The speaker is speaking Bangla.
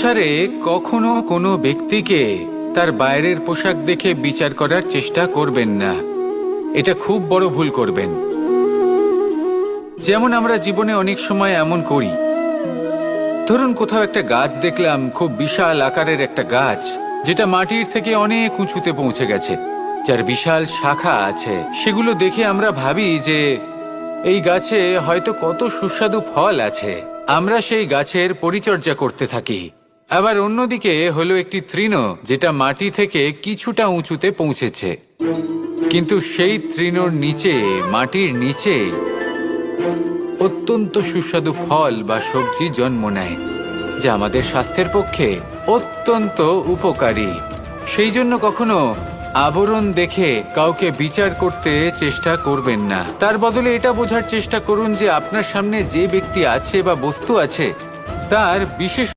সংসারে কখনো কোনো ব্যক্তিকে তার বাইরের পোশাক দেখে বিচার করার চেষ্টা করবেন না। এটা খুব বড় ভুল করবেন। যেমন আমরা জীবনে অনেক সময় এমন করি, ধরুন কোথাও একটা গাছ দেখলাম, খুব বিশাল আকারের একটা গাছ, যেটা মাটির থেকে অনেক উঁচুতে পৌঁছে গেছে, যার বিশাল শাখা আছে। সেগুলো দেখে আমরা ভাবি যে এই গাছে হয়তো কত সুস্বাদু ফল আছে। আমরা সেই গাছের পরিচর্যা করতে থাকি। আবার অন্যদিকে হলো একটি তৃণ, যেটা মাটি থেকে কিছুটা উঁচুতে পৌঁছেছে, কিন্তু সেই তৃণর নিচে, মাটির নিচে অত্যন্ত সুস্বাদু ফল বা সবজি জন্ম নেয়, যা আমাদের স্বাস্থ্যের পক্ষে অত্যন্ত উপকারী। সেই জন্য কখনো আবরণ দেখে কাউকে বিচার করতে চেষ্টা করবেন না। তার বদলে এটা বোঝার চেষ্টা করুন যে আপনার সামনে যে ব্যক্তি আছে বা বস্তু আছে, তার বিশেষ